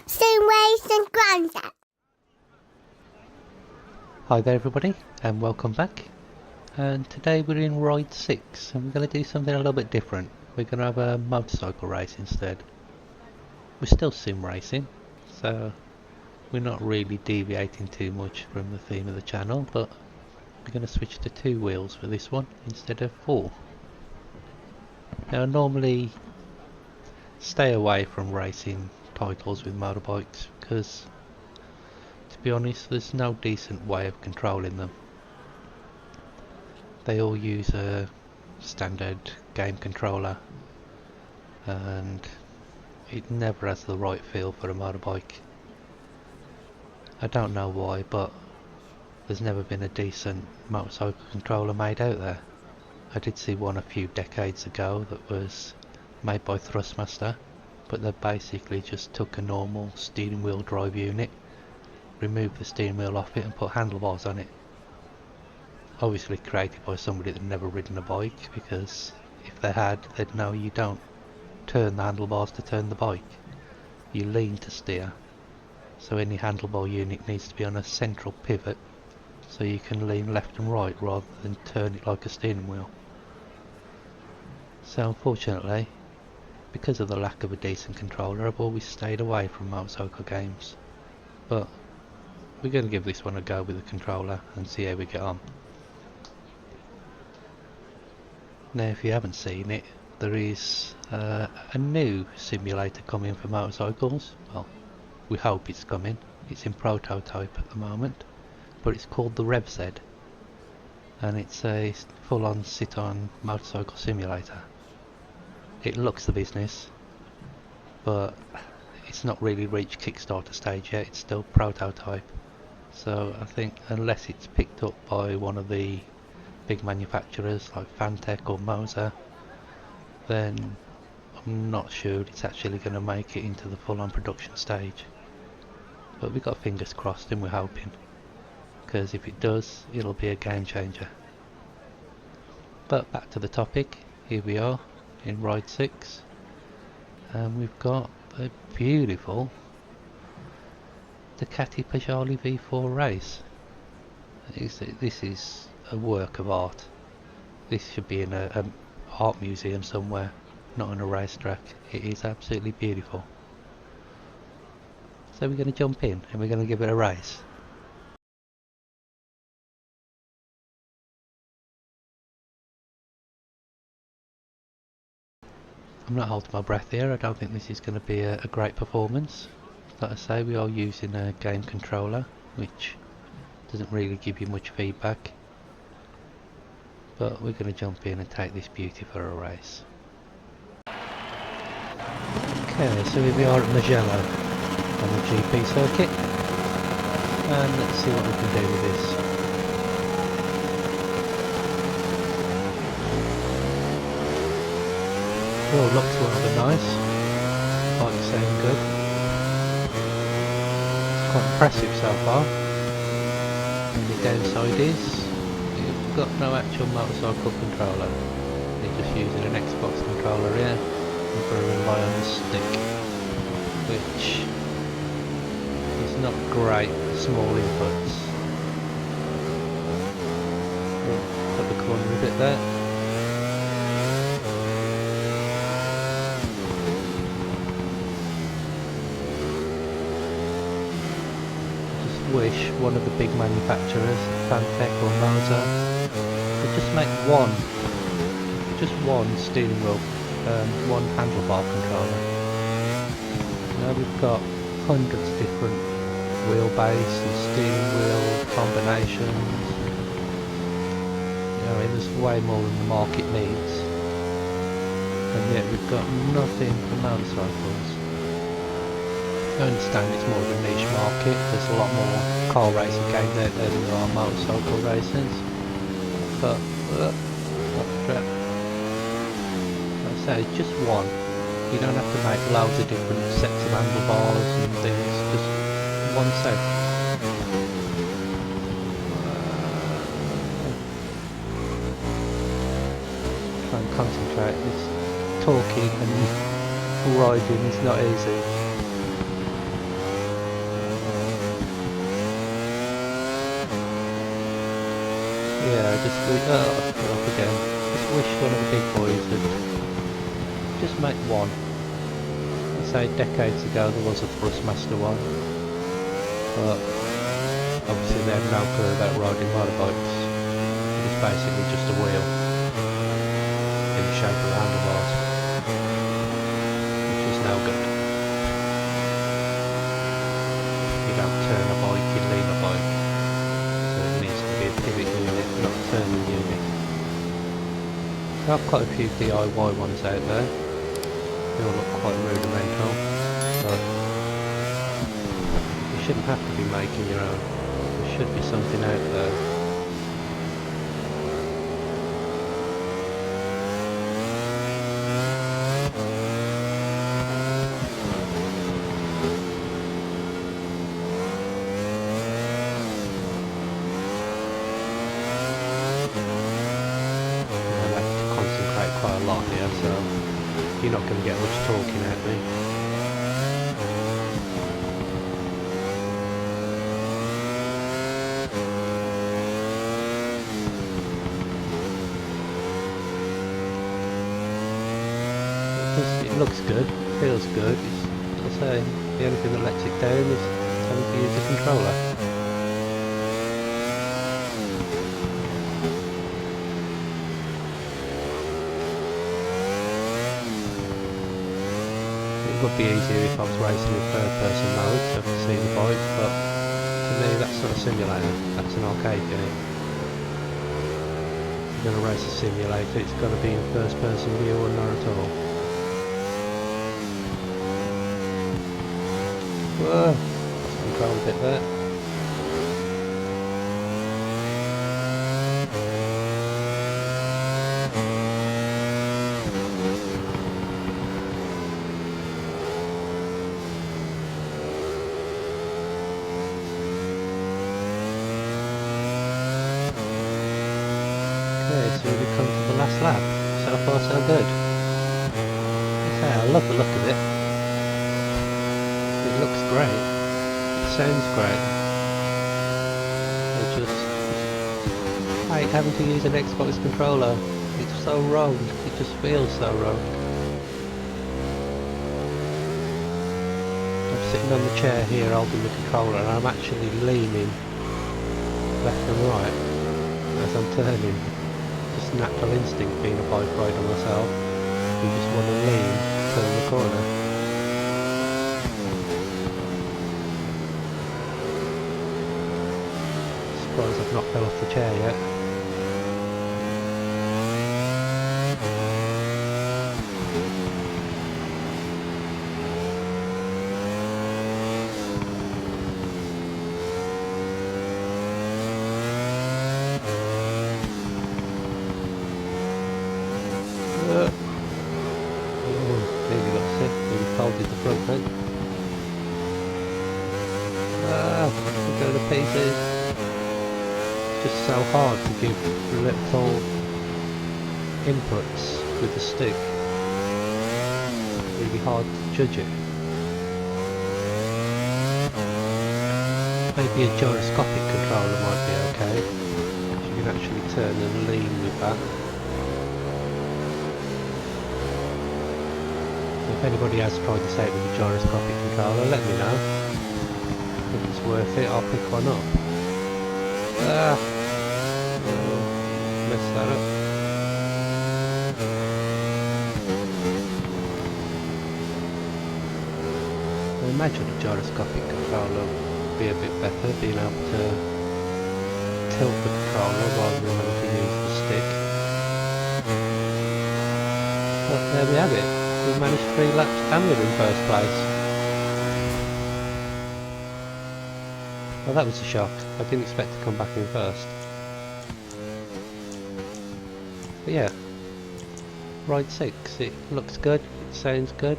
Sim Racing Grandad. Hi there everybody and welcome back, and today we're in Ride 6 and we're going to do something a little bit different. We're going to have a motorcycle race instead. We're still sim racing, so we're not really deviating too much from the theme of the channel, but we're going to switch to 2 wheels for this one instead of 4. Now I normally stay away from racing titles with motorbikes because, to be honest, there's no decent way of controlling them. They all use a standard game controller and it never has the right feel for a motorbike. I don't know why, but there's never been a decent motorcycle controller made out there. I did see one a few decades ago that was made by Thrustmaster, but they basically just took a normal steering wheel drive unit, removed the steering wheel off it and put handlebars on it. Obviously created by somebody that never ridden a bike, because if they had, they'd know you don't turn the handlebars to turn the bike. You lean to steer. So any handlebar unit needs to be on a central pivot so you can lean left and right rather than turn it like a steering wheel. So unfortunately, because of the lack of a decent controller, I've always stayed away from motorcycle games. But we're going to give this one a go with the controller and see how we get on. Now if you haven't seen it, there is a new simulator coming for motorcycles. Well, we hope it's coming. It's in prototype at the moment, but it's called the RevZ, and it's a full-on sit-on motorcycle simulator. It looks the business, but it's not really reached Kickstarter stage yet. It's still prototype. So I think unless it's picked up by one of the big manufacturers like Fantech or Moser, then I'm not sure it's actually going to make it into the full-on production stage. But we've got fingers crossed and we're hoping, because if it does, it'll be a game changer. But back to the topic, here we are in Ride 6 and we've got a beautiful Ducati Panigale V4 race. This is a work of art. This should be in an art museum somewhere, not on a racetrack. It is absolutely beautiful. So we're going to jump in and we're going to give it a race. I'm not holding my breath here. I don't think this is going to be a great performance. Like I say, we are using a game controller which doesn't really give you much feedback, but we're going to jump in and take this beauty for a race. Okay, so here we are at Mugello on the GP circuit, and let's see what we can do with this. Well, looks rather nice. Bike's sound good. It's quite impressive so far. The downside is you've got no actual motorcycle controller. You're just using an Xbox controller here. You've got to rely on the stick, which is not great for small inputs. Cut the corner a bit there. Wish one of the big manufacturers, Fantech or Moser, could just make one steering wheel, one handlebar controller. Now we've got hundreds of different wheelbase and steering wheel combinations. You know, there's way more than the market needs, and yet we've got nothing for motorcycles. I understand it's more of a niche market. There's a lot more car racing games out there than there are motorcycle races. But like I say, just one. You don't have to make loads of different sets of handlebars and things. Just one set. Try and concentrate. This talking and riding is not easy. Yeah, I just wish, off again. Just wish one of the big boys would just make one. I say decades ago there was a Thrustmaster one, but obviously they had no clue about riding motorbikes. It was basically just a wheel in the shape of handlebars, which is no good. You don't turn a bike, you lean a bike. So it needs to be a pivot unit, not a turning unit. There are quite a few DIY ones out there. They all look quite rudimental, but you shouldn't have to be making your own. There should be something out there. I have to concentrate quite a lot here, so you're not going to get much talking at me. It looks good, feels good. As I say, the only thing that lets it down is having to use the controller. It would be easier if I was racing in third person mode so I could see the bike, but to me that's not a simulator, that's an arcade game. If you're going to race a simulator, it's got to be in first person view or not at all. Whoa, lost control a bit there. Okay, so we come to the last lap. So far so good. Okay, I love the look of it. It looks great. It sounds great. I hate having to use an Xbox controller. It's so wrong. It just feels so wrong. I'm sitting on the chair here holding the controller and I'm actually leaning left and right as I'm turning. Just natural instinct being a bike rider myself. You just want to lean, turn the corner. Surprised I've not fell off the chair yet. Nearly lost it, nearly folded the front then. We're going to pieces. Just so hard to give little inputs with the stick. Really hard to judge it. Maybe a gyroscopic controller might be okay, because you can actually turn and lean with that. If anybody has tried this out with a gyroscopic controller, let me know. If it's worth it, I'll pick one up. Messed that up. I imagine a gyroscopic controller would be a bit better, being able to tilt the controller rather than having to use the stick. But there we have it. We managed 3 laps and we're in first place. Well, that was a shock. I didn't expect to come back in first. But yeah, ride 6. It looks good, it sounds good.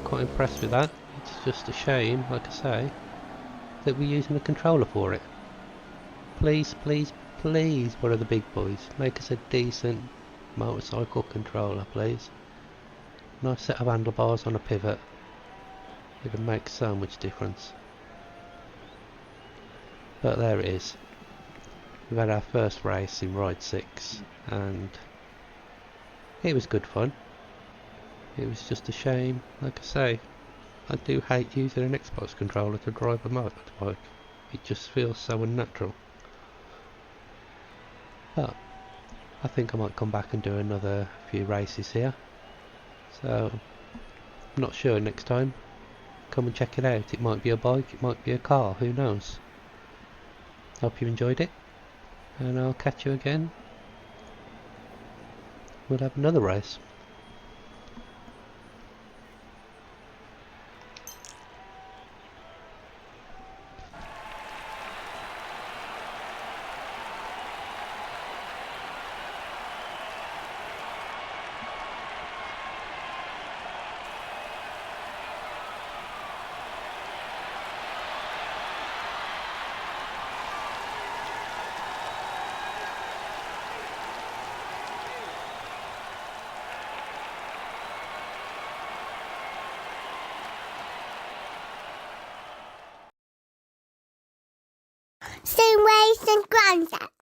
Quite impressed with that. It's just a shame, like I say, that we're using a controller for it. Please, please, please, one of the big boys, make us a decent motorcycle controller, please. Nice set of handlebars on a pivot. It would make so much difference. But there it is. We've had our first race in Ride 6 and it was good fun. It was just a shame, like I say, I do hate using an Xbox controller to drive a motorbike. It just feels so unnatural. But I think I might come back and do another few races here. So I'm not sure next time. Come and check it out. It might be a bike, it might be a car, who knows. Hope you enjoyed it. And I'll catch you again. We'll have another race. Same way as Grandad.